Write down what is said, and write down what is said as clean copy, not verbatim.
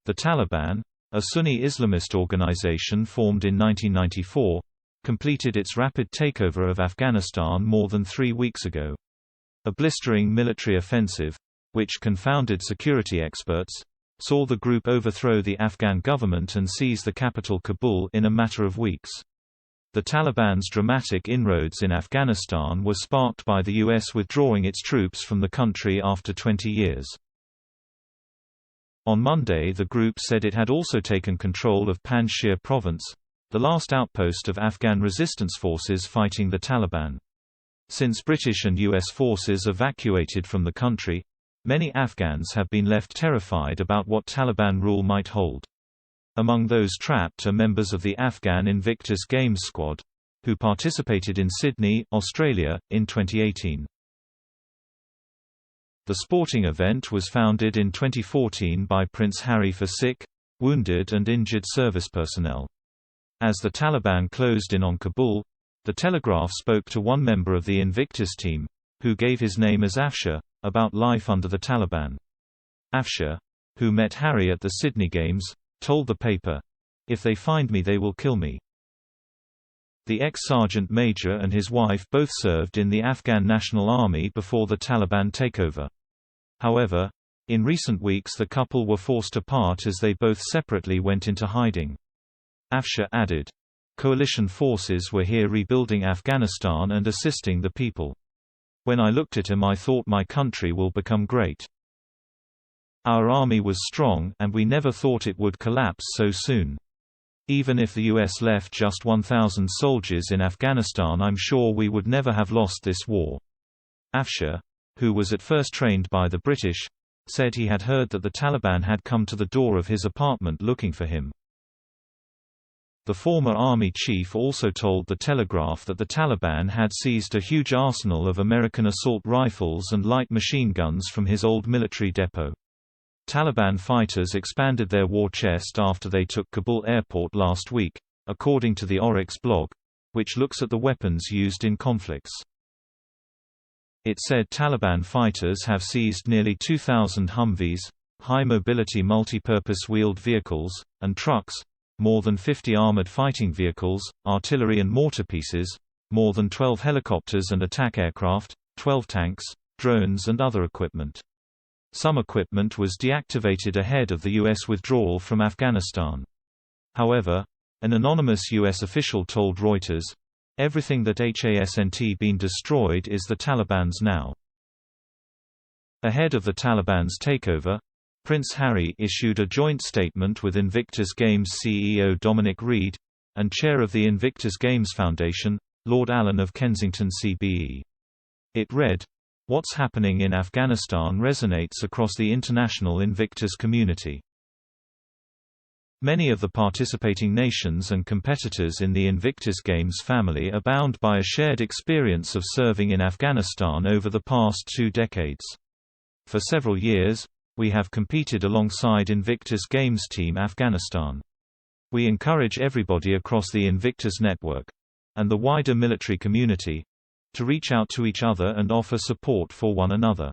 The Taliban, a Sunni Islamist organization formed in 1994, completed its rapid takeover of Afghanistan more than 3 weeks ago. A blistering military offensive, which confounded security experts, saw the group overthrow the Afghan government and seize the capital Kabul in a matter of weeks. The Taliban's dramatic inroads in Afghanistan were sparked by the U.S. withdrawing its troops from the country after 20 years. On Monday, the group said it had also taken control of Panjshir province, the last outpost of Afghan resistance forces fighting the Taliban. Since British and U.S. forces evacuated from the country, many Afghans have been left terrified about what Taliban rule might hold. Among those trapped are members of the Afghan Invictus Games squad, who participated in Sydney, Australia, in 2018. The sporting event was founded in 2014 by Prince Harry for sick, wounded and injured service personnel. As the Taliban closed in on Kabul, the Telegraph spoke to one member of the Invictus team, who gave his name as Afshar, about life under the Taliban. Afshar, who met Harry at the Sydney Games, told the paper, "If they find me they will kill me." The ex-sergeant major and his wife both served in the Afghan National Army before the Taliban takeover. However, in recent weeks the couple were forced apart as they both separately went into hiding. Afshar added, "Coalition forces were here rebuilding Afghanistan and assisting the people. When I looked at him I thought my country will become great. Our army was strong and we never thought it would collapse so soon. Even if the US left just 1,000 soldiers in Afghanistan I'm sure we would never have lost this war." Afshar, who was at first trained by the British, said he had heard that the Taliban had come to the door of his apartment looking for him. The former army chief also told the Telegraph that the Taliban had seized a huge arsenal of American assault rifles and light machine guns from his old military depot. Taliban fighters expanded their war chest after they took Kabul airport last week, according to the Oryx blog, which looks at the weapons used in conflicts. It said Taliban fighters have seized nearly 2,000 Humvees, high-mobility multi-purpose wheeled vehicles, and trucks, more than 50 armored fighting vehicles, artillery and mortar pieces, more than 12 helicopters and attack aircraft, 12 tanks, drones and other equipment. Some equipment was deactivated ahead of the U.S. withdrawal from Afghanistan. However, an anonymous U.S. official told Reuters, "Everything that hasn't been destroyed is the Taliban's now." Ahead of the Taliban's takeover, Prince Harry issued a joint statement with Invictus Games CEO Dominic Reed, and chair of the Invictus Games Foundation, Lord Allen of Kensington CBE. It read, "What's happening in Afghanistan resonates across the international Invictus community." Many of the participating nations and competitors in the Invictus Games family are bound by a shared experience of serving in Afghanistan over the past 2 decades. For several years, we have competed alongside Invictus Games Team Afghanistan. We encourage everybody across the Invictus network, and the wider military community, to reach out to each other and offer support for one another.